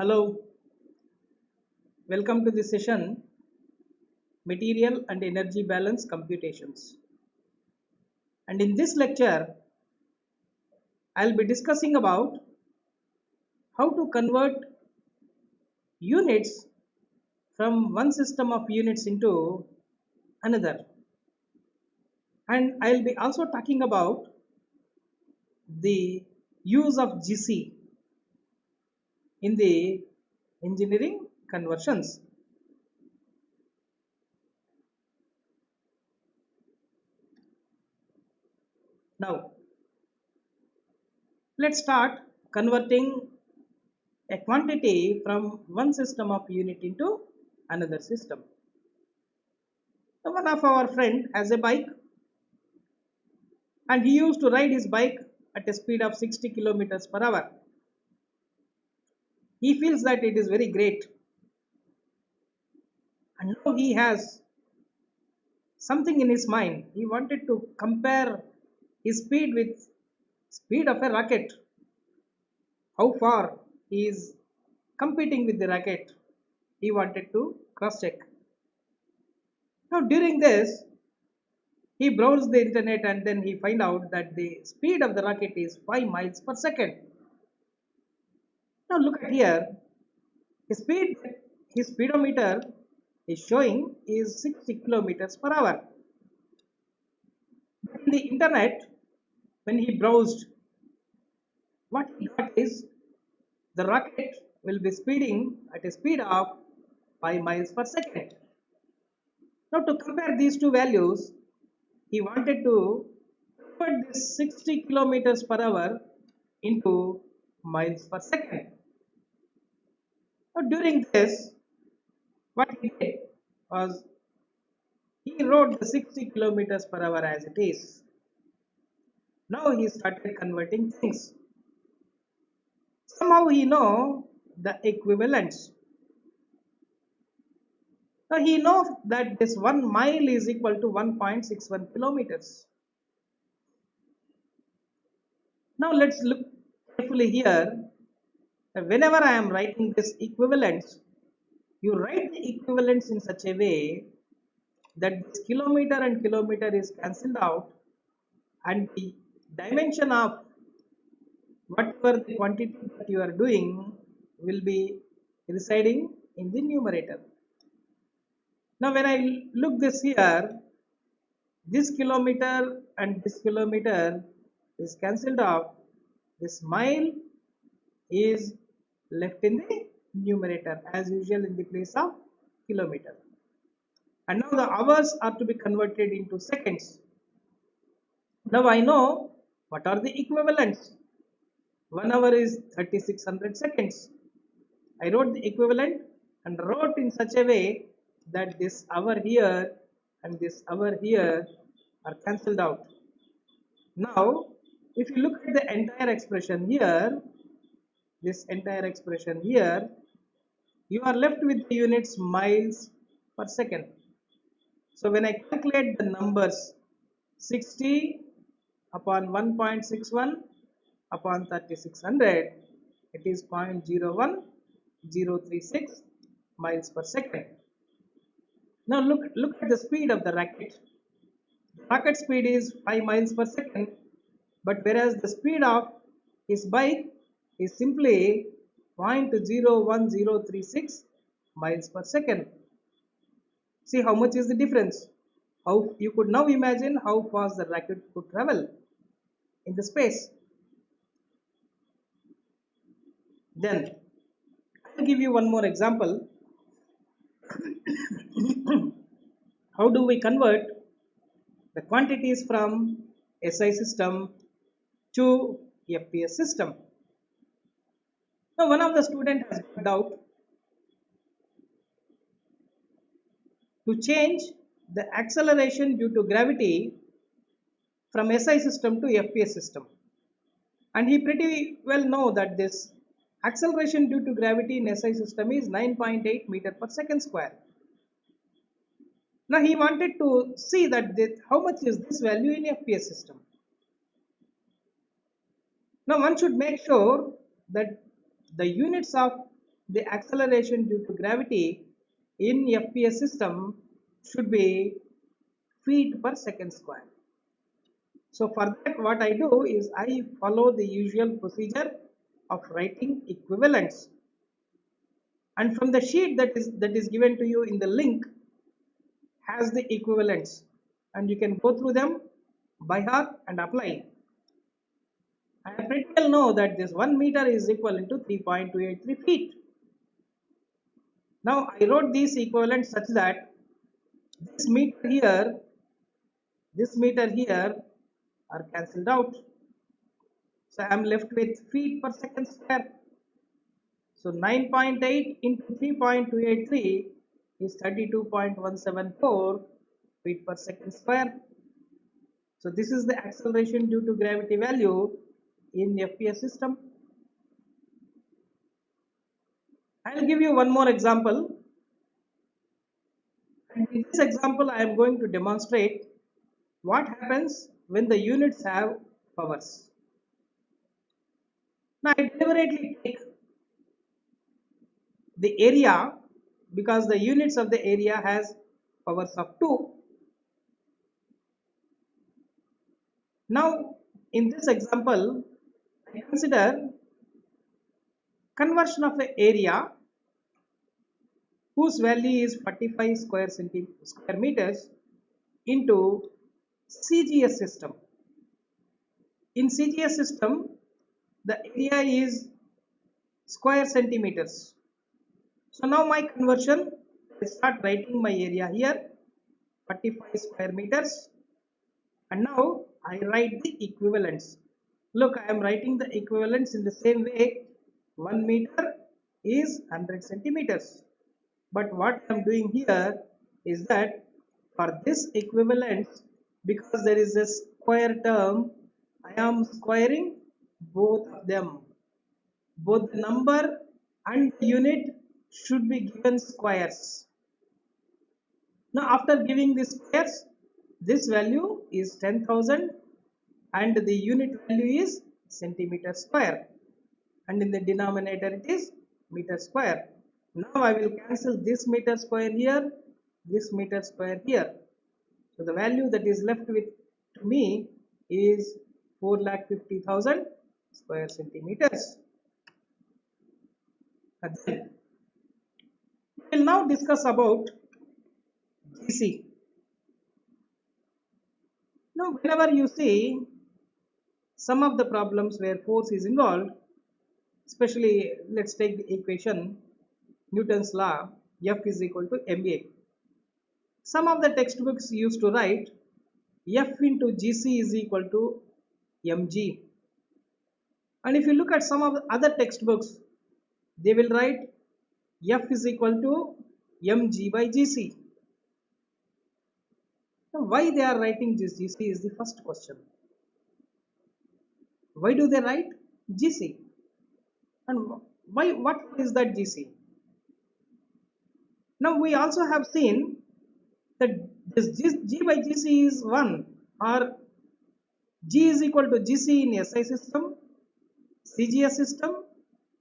Hello, welcome to the session Material and Energy Balance Computations. And in this lecture, I'll be discussing about how to convert units from one system of units into another. And I'll be also talking about the use of GC in the engineering conversions. Now, let's start converting a quantity from one system of unit into another system. So one of our friend has a bike and he used to ride his bike at a speed of 60 kilometers per hour. He feels that it is very great, and now he has something in his mind. He wanted to compare his speed with speed of a rocket. How far he is competing with the rocket. He wanted to cross check. Now during this, he browsed the internet and then he find out that the speed of the rocket is 5 miles per second. Now look at here, his speed, his speedometer is showing is 60 kilometers per hour. But in the internet, when he browsed, what he got is the rocket will be speeding at a speed of 5 miles per second. Now to compare these two values, he wanted to convert this 60 kilometers per hour into miles per second. Now during this, what he did was he wrote the 60 kilometers per hour as it is. Now he started converting things. Somehow he know the equivalents. Now he knows that this 1 mile is equal to 1.61 kilometers. Now let's look carefully here. Whenever I am writing this equivalents, you write the equivalents in such a way that this kilometer and kilometer is cancelled out and the dimension of whatever the quantity that you are doing will be residing in the numerator. Now when I look this here, this kilometer and this kilometer is cancelled off. This mile is left in the numerator as usual in the place of kilometer. And now the hours are to be converted into seconds. Now I know what are the equivalents. 1 hour is 3600 seconds. I wrote the equivalent and wrote in such a way that this hour here and this hour here are cancelled out. Now, if you look at the entire expression here, this entire expression here, you are left with the units miles per second. So when I calculate the numbers 60 upon 1.61 upon 3600, it is 0.01036 miles per second. Now look at the speed of the rocket. The rocket speed is 5 miles per second, but whereas the speed of his bike is simply 0.01036 miles per second. See how much is the difference. How you could now imagine how fast the rocket could travel in the space. Then I'll give you one more example. How do we convert the quantities from SI system to FPS system? Now one of the student has got doubt to change the acceleration due to gravity from SI system to FPS system, and he pretty well know that this acceleration due to gravity in SI system is 9.8 meter per second square. Now he wanted to see that how much is this value in FPS system. Now one should make sure that the units of the acceleration due to gravity in FPS system should be feet per second square. So for that, what I do is I follow the usual procedure of writing equivalents, and from the sheet that is given to you in the link has the equivalents, and you can go through them by heart and apply. I pretty well know that this 1 meter is equivalent to 3.283 feet. Now I wrote these equivalents such that this meter here, this meter here are cancelled out. So I am left with feet per second square. So 9.8 into 3.283 is 32.174 feet per second square. So this is the acceleration due to gravity value in FPS system. I'll give you one more example. And in this example, I am going to demonstrate what happens when the units have powers. Now I deliberately take the area because the units of the area has powers of 2. Now in this example, I consider conversion of an area whose value is 45 square meters into CGS system. In CGS system, the area is square centimeters. So now my conversion, I start writing my area here 45 square meters, and now I write the equivalents. Look, I am writing the equivalents in the same way. 1 meter is 100 centimeters. But what I am doing here is that for this equivalence, because there is a square term, I am squaring both of them. Both the number and the unit should be given squares. Now after giving the squares, this value is 10,000 and the unit value is centimeter square, and in the denominator it is meter square. Now I will cancel this meter square here, this meter square here. So the value that is left with to me is 4,50,000 square centimeters. We will now discuss about GC. Now whenever you see some of the problems where force is involved, especially let's take the equation Newton's law, F is equal to ma. Some of the textbooks used to write F into GC is equal to mg, and if you look at some of the other textbooks, they will write F is equal to mg by GC. Now why they are writing this GC is the first question. Why do they write GC? And why? What is that GC? Now we also have seen that this G by GC is 1, or G is equal to GC in SI system, CGS system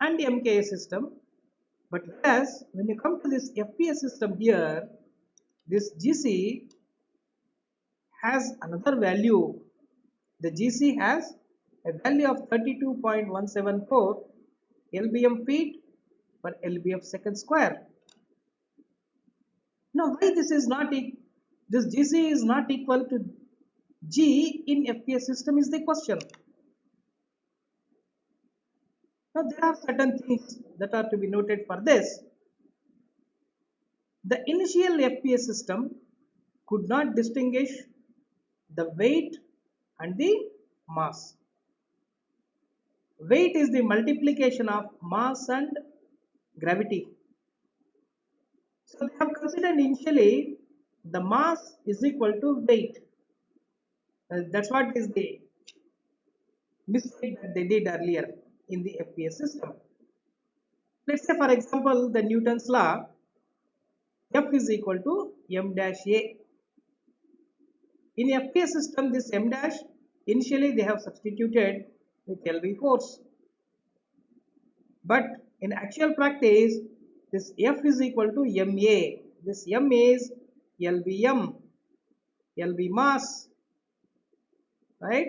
and MKS system. But whereas when you come to this FPS system here, this GC has another value. The GC has a value of 32.174 lbm feet per lbf second square. Now why this GC is not equal to G in FPS system is the question. Now there are certain things that are to be noted for this. The initial FPS system could not distinguish the weight and the mass. Weight is the multiplication of mass and gravity. So they have considered initially the mass is equal to weight. That's what is the mistake that they did earlier in the FPS system. Let's say for example the Newton's law, F is equal to m dash a. In FPS system, this m dash initially they have substituted with LV force, but in actual practice, this F is equal to MA. This M is LBM, LB mass, right?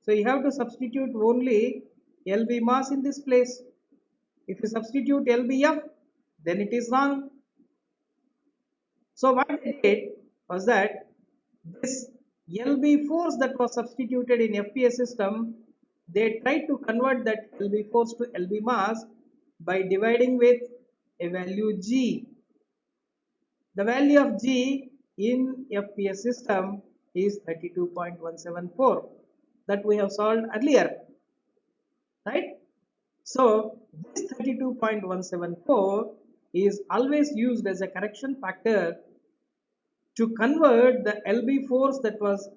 So you have to substitute only LB mass in this place. If you substitute LBF, then it is wrong. So what they did was that this LB force that was substituted in FPS system, they tried to convert that LB force to LB mass by dividing with a value G. The value of G in FPS system is 32.174 that we have solved earlier, right? So this 32.174 is always used as a correction factor to convert the LB force that was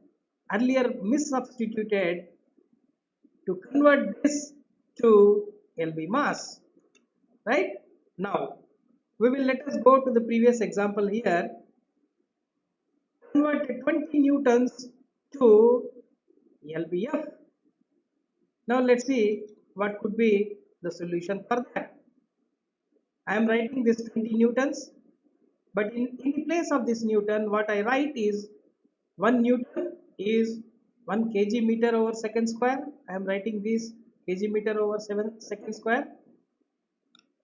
earlier missubstituted, to convert this to LB mass, right? Now let us go to the previous example here. Convert 20 newtons to LBF. Now let's see what could be the solution for that. I am writing this 20 newtons, but in place of this newton, what I write is 1 newton is 1 kg meter over second square. I am writing this kg meter over 7 second square.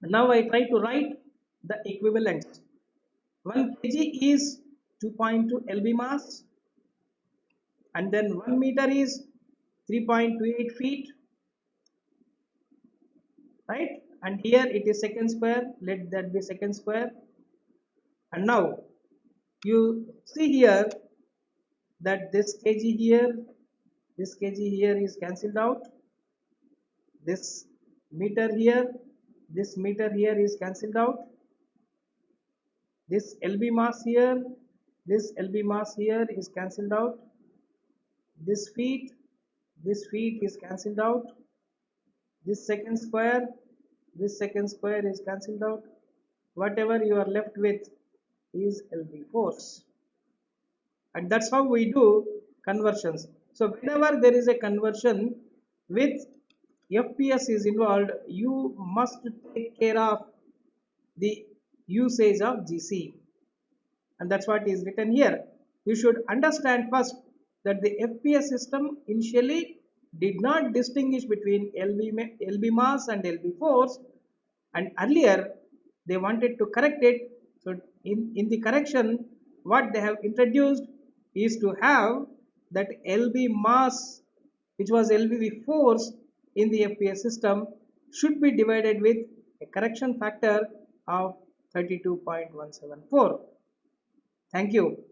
Now I try to write the equivalents. 1 kg is 2.2 lb mass, and then 1 meter is 3.28 feet, right? And here it is second square, let that be second square. And now you see here that this kg here is cancelled out, this meter here is cancelled out, this lb mass here is cancelled out, this feet is cancelled out, this second square is cancelled out. Whatever you are left with is LB force. And that's how we do conversions. So whenever there is a conversion with FPS is involved, you must take care of the usage of GC, and that's what is written here. You should understand first that the FPS system initially did not distinguish between LB mass and LB force, and earlier they wanted to correct it. So in the correction, what they have introduced is to have that LB mass, which was LB force in the FPS system, should be divided with a correction factor of 32.174. Thank you.